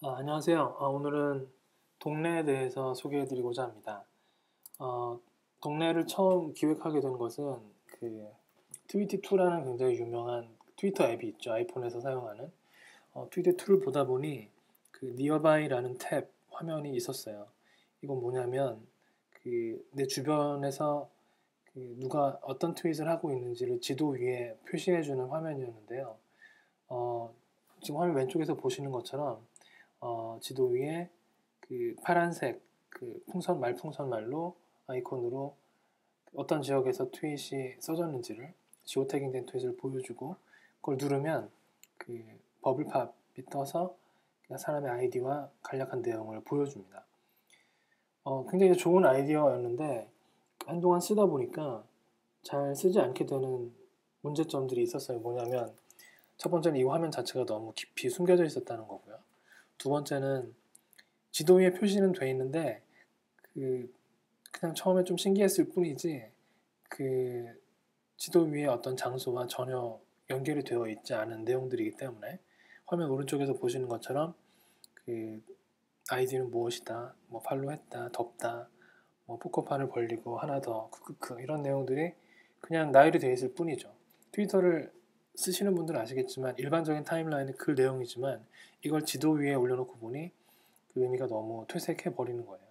안녕하세요. 오늘은 동네에 대해서 소개해드리고자 합니다. 동네를 처음 기획하게 된 것은 그 트위티2라는 굉장히 유명한 트위터 앱이 있죠. 아이폰에서 사용하는 트위티2를 보다 보니 그 니어바이라는 탭 화면이 있었어요. 이건 뭐냐면 그 내 주변에서 그 누가 어떤 트윗을 하고 있는지를 지도 위에 표시해주는 화면이었는데요. 어, 지금 화면 왼쪽에서 보시는 것처럼 지도 위에 그 파란색 그 말풍선 말로 아이콘으로 어떤 지역에서 트윗이 써졌는지를 지오 태깅된 트윗을 보여주고 그걸 누르면 그 버블팝이 떠서 그 사람의 아이디와 간략한 내용을 보여줍니다. 굉장히 좋은 아이디어였는데 한동안 쓰다 보니까 잘 쓰지 않게 되는 문제점들이 있었어요. 뭐냐면 첫 번째는 이 화면 자체가 너무 깊이 숨겨져 있었다는 거고요. 두 번째는 지도 위에 표시는 돼 있는데 그냥 처음에 좀 신기했을 뿐이지 그 지도 위에 어떤 장소와 전혀 연결이 되어 있지 않은 내용들이기 때문에 화면 오른쪽에서 보시는 것처럼 그 아이디는 무엇이다, 뭐 팔로우했다, 덥다, 뭐 포커판을 벌리고 하나 더 크크크 이런 내용들이 그냥 나열이 되어 있을 뿐이죠. 트위터를 쓰시는 분들은 아시겠지만 일반적인 타임라인은 그 내용이지만 이걸 지도 위에 올려놓고 보니 그 의미가 너무 퇴색해 버리는 거예요.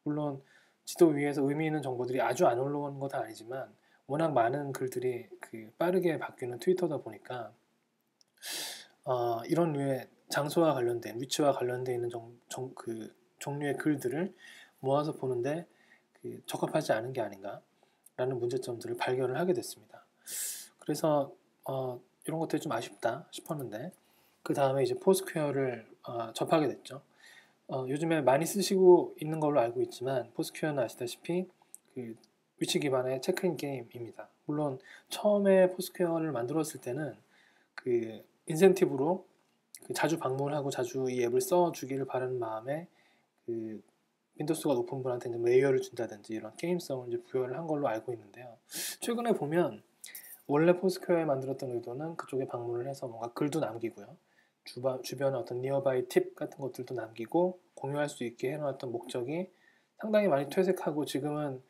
물론 지도 위에서 의미 있는 정보들이 아주 안 올라오는 것은 아니지만 워낙 많은 글들이 그 빠르게 바뀌는 트위터다 보니까 이런 류의 장소와 관련된 위치와 관련되어 있는 그 종류의 글들을 모아서 보는데 그 적합하지 않은 게 아닌가라는 문제점들을 발견을 하게 됐습니다. 그래서 이런 것들이 좀 아쉽다 싶었는데 그 다음에 이제 포스퀘어를 접하게 됐죠. 요즘에 많이 쓰시고 있는 걸로 알고 있지만 포스퀘어는 아시다시피 그 위치 기반의 체크인 게임입니다. 물론 처음에 포스퀘어를 만들었을 때는 그 인센티브로 그 자주 방문하고 자주 이 앱을 써주기를 바라는 마음에 그 윈도우가 높은 분한테 이제 메이어를 준다든지 이런 게임성을 이제 부여를 한 걸로 알고 있는데요. 최근에 보면 원래 포스퀘어에 만들었던 의도는 그쪽에 방문을 해서 뭔가 글도 남기고요. 주변에 어떤 니어바이 팁 같은 것들도 남기고 공유할 수 있게 해놓았던 목적이 상당히 많이 퇴색하고 지금은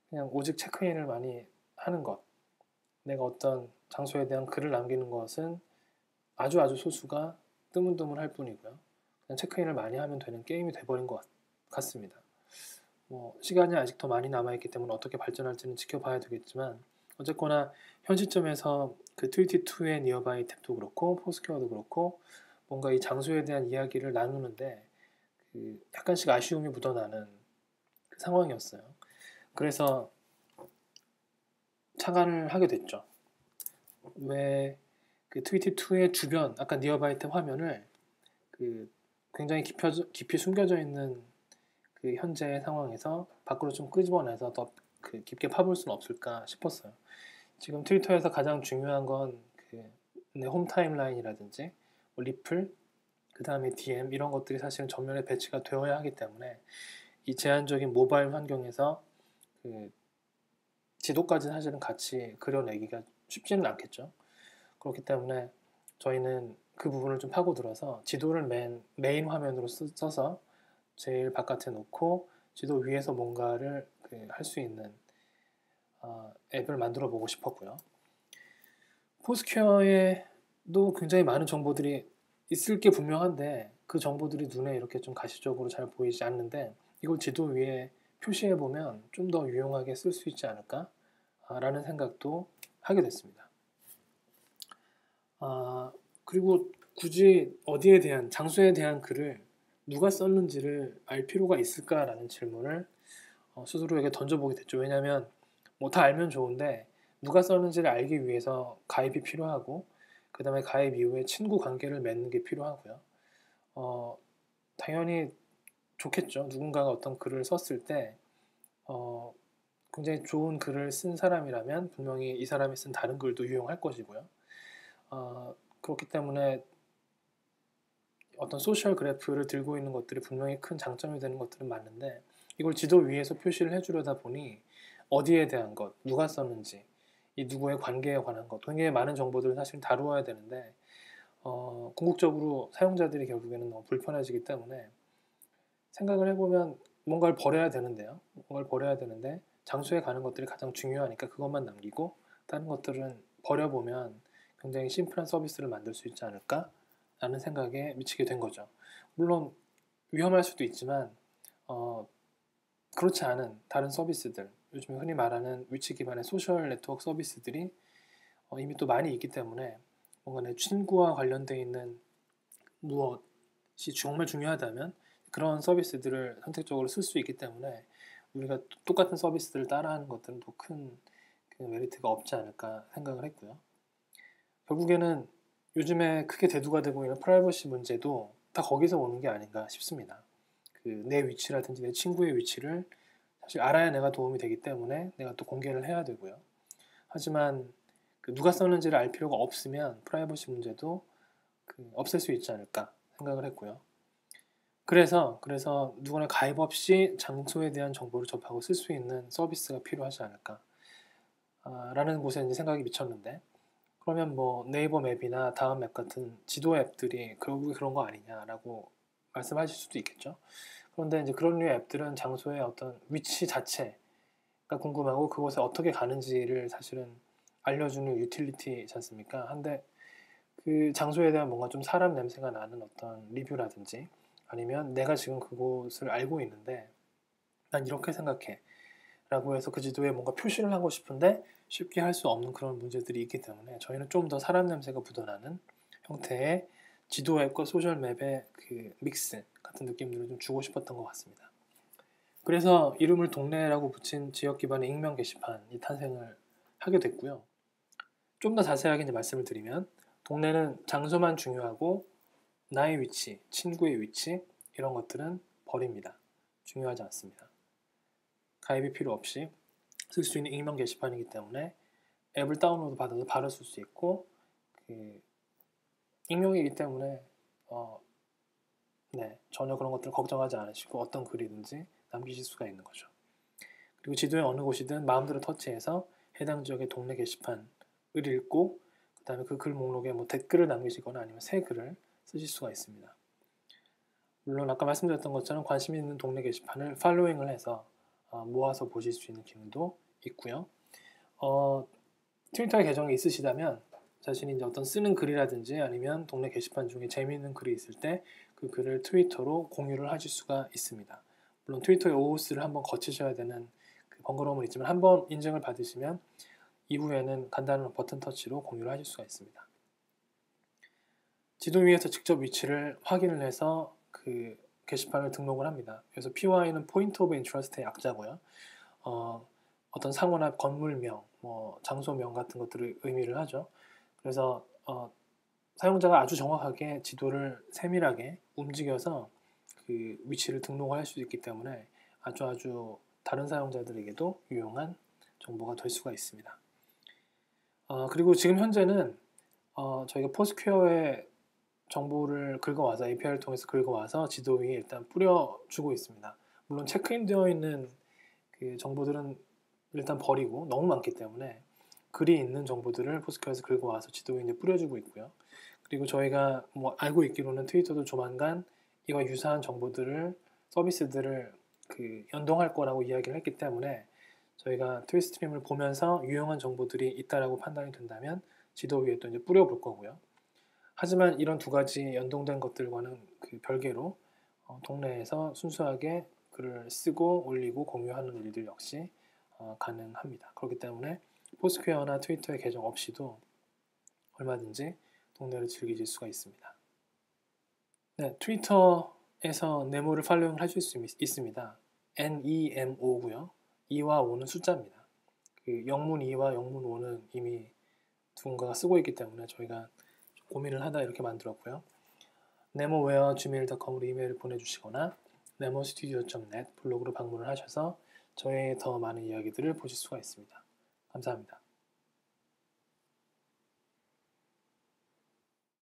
그냥 오직 체크인을 많이 하는 것, 내가 어떤 장소에 대한 글을 남기는 것은 아주 아주 소수가 드문드문할 뿐이고요. 그냥 체크인을 많이 하면 되는 게임이 돼버린 것 같습니다. 뭐 시간이 아직 더 많이 남아있기 때문에 어떻게 발전할지는 지켜봐야 되겠지만 어쨌거나 현 시점에서 그 트위티2의 니어바이 탭도 그렇고 포스퀘어도 그렇고 뭔가 이 장소에 대한 이야기를 나누는데 그 약간씩 아쉬움이 묻어나는 그 상황이었어요. 그래서 착안을 하게 됐죠. 왜 그 트위티2의 주변 아까 니어바이 탭 화면을 그 굉장히 깊이 숨겨져 있는 그 현재의 상황에서 밖으로 좀 끄집어내서 더 그 깊게 파볼 수는 없을까 싶었어요. 지금 트위터에서 가장 중요한 건 그 내 홈 타임라인이라든지 뭐 리플, 그 다음에 DM 이런 것들이 사실은 전면에 배치가 되어야 하기 때문에 이 제한적인 모바일 환경에서 그 지도까지 사실은 같이 그려내기가 쉽지는 않겠죠. 그렇기 때문에 저희는 그 부분을 좀 파고들어서 지도를 메인 화면으로 써서 제일 바깥에 놓고 지도 위에서 뭔가를 할 수 있는 앱을 만들어 보고 싶었고요. 포스퀘어에도 굉장히 많은 정보들이 있을 게 분명한데 그 정보들이 눈에 이렇게 좀 가시적으로 잘 보이지 않는데 이걸 지도 위에 표시해 보면 좀 더 유용하게 쓸 수 있지 않을까 라는 생각도 하게 됐습니다. 그리고 굳이 어디에 대한 장소에 대한 글을 누가 썼는지를 알 필요가 있을까라는 질문을 스스로에게 던져보게 됐죠. 왜냐하면 뭐 다 알면 좋은데 누가 썼는지를 알기 위해서 가입이 필요하고 그 다음에 가입 이후에 친구 관계를 맺는 게 필요하고요. 당연히 좋겠죠. 누군가가 어떤 글을 썼을 때 굉장히 좋은 글을 쓴 사람이라면 분명히 이 사람이 쓴 다른 글도 유용할 것이고요. 그렇기 때문에 어떤 소셜 그래프를 들고 있는 것들이 분명히 큰 장점이 되는 것들은 맞는데 이걸 지도 위에서 표시를 해주려다 보니 어디에 대한 것, 누가 썼는지, 이 누구의 관계에 관한 것 굉장히 많은 정보들을 사실 다루어야 되는데 궁극적으로 사용자들이 결국에는 너무 불편해지기 때문에 생각을 해보면 뭔가를 버려야 되는데요. 뭔가를 버려야 되는데 장소에 가는 것들이 가장 중요하니까 그것만 남기고 다른 것들은 버려보면 굉장히 심플한 서비스를 만들 수 있지 않을까? 라는 생각에 미치게 된 거죠. 물론 위험할 수도 있지만 그렇지 않은 다른 서비스들, 요즘에 흔히 말하는 위치 기반의 소셜 네트워크 서비스들이 이미 또 많이 있기 때문에 뭔가 내 친구와 관련되어 있는 무엇이 정말 중요하다면 그런 서비스들을 선택적으로 쓸 수 있기 때문에 우리가 똑같은 서비스들을 따라하는 것들은 또 큰 메리트가 없지 않을까 생각을 했고요. 결국에는 요즘에 크게 대두가 되고 있는 프라이버시 문제도 다 거기서 오는 게 아닌가 싶습니다. 내 위치라든지 내 친구의 위치를 사실 알아야 내가 도움이 되기 때문에 내가 또 공개를 해야 되고요. 하지만 누가 썼는지를 알 필요가 없으면 프라이버시 문제도 없앨 수 있지 않을까 생각을 했고요. 그래서 누구나 가입 없이 장소에 대한 정보를 접하고 쓸 수 있는 서비스가 필요하지 않을까 라는 곳에 이제 생각이 미쳤는데, 그러면 뭐 네이버 맵이나 다음 맵 같은 지도 앱들이 결국에 그런 거 아니냐라고 말씀하실 수도 있겠죠. 그런데 이제 그런 류의 앱들은 장소의 어떤 위치 자체가 궁금하고 그곳에 어떻게 가는지를 사실은 알려주는 유틸리티지 않습니까? 한데 그 장소에 대한 뭔가 좀 사람 냄새가 나는 어떤 리뷰라든지 아니면 내가 지금 그곳을 알고 있는데 난 이렇게 생각해 라고 해서 그 지도에 뭔가 표시를 하고 싶은데 쉽게 할 수 없는 그런 문제들이 있기 때문에 저희는 좀 더 사람 냄새가 묻어나는 형태의 지도 앱과 소셜 맵의 그 믹스 같은 느낌들을 좀 주고 싶었던 것 같습니다. 그래서 이름을 동네라고 붙인 지역 기반의 익명 게시판이 탄생을 하게 됐고요. 좀 더 자세하게 이제 말씀을 드리면 동네는 장소만 중요하고 나의 위치, 친구의 위치 이런 것들은 버립니다. 중요하지 않습니다. 가입이 필요 없이 쓸 수 있는 익명 게시판이기 때문에 앱을 다운로드 받아서 바로 쓸 수 있고 익명이기 때문에 전혀 그런 것들을 걱정하지 않으시고 어떤 글이든지 남기실 수가 있는 거죠. 그리고 지도의 어느 곳이든 마음대로 터치해서 해당 지역의 동네 게시판을 읽고 그 다음에 그 글 목록에 뭐 댓글을 남기시거나 아니면 새 글을 쓰실 수가 있습니다. 물론 아까 말씀드렸던 것처럼 관심 있는 동네 게시판을 팔로잉을 해서 모아서 보실 수 있는 기능도 있고요. 트위터 계정이 있으시다면 자신이 이제 어떤 쓰는 글이라든지 아니면 동네 게시판 중에 재미있는 글이 있을 때 그 글을 트위터로 공유를 하실 수가 있습니다. 물론 트위터의 OOS를 한번 거치셔야 되는 그 번거로움은 있지만 한번 인증을 받으시면 이후에는 간단한 버튼 터치로 공유를 하실 수가 있습니다. 지도 위에서 직접 위치를 확인을 해서 그 게시판을 등록을 합니다. 그래서 POI는 Point of Interest의 약자고요. 어떤 상호나 건물명, 뭐 장소명 같은 것들을 의미를 하죠. 그래서 사용자가 아주 정확하게 지도를 세밀하게 움직여서 그 위치를 등록할 수 있기 때문에 아주 다른 사용자들에게도 유용한 정보가 될 수가 있습니다. 그리고 지금 현재는 저희가 포스퀘어에 정보를 긁어와서 API를 통해서 긁어와서 지도 위에 일단 뿌려주고 있습니다. 물론 체크인 되어 있는 그 정보들은 일단 버리고 너무 많기 때문에 글이 있는 정보들을 포스퀘어에서 긁어와서 지도 위에 뿌려주고 있고요. 그리고 저희가 뭐 알고 있기로는 트위터도 조만간 이와 유사한 정보들을 서비스들을 연동할 거라고 이야기를 했기 때문에 저희가 트윗스트림을 보면서 유용한 정보들이 있다라고 판단이 된다면 지도 위에 또 이제 뿌려볼 거고요. 하지만 이런 두 가지 연동된 것들과는 별개로 동네에서 순수하게 글을 쓰고 올리고 공유하는 일들 역시 가능합니다. 그렇기 때문에 포스퀘어나 트위터의 계정 없이도 얼마든지 동네를 즐기실 수가 있습니다. 네, 트위터에서 네모를 팔로잉을 하실 수 있습니다. NEMO고요. 2와 5는 숫자입니다. 영문 2와 영문 5는 이미 누군가가 쓰고 있기 때문에 저희가 고민을 하다 이렇게 만들었고요. nemoware@gmail.com으로 이메일을 보내주시거나 nemostudio.net 블로그로 방문을 하셔서 저의 더 많은 이야기들을 보실 수가 있습니다. 감사합니다.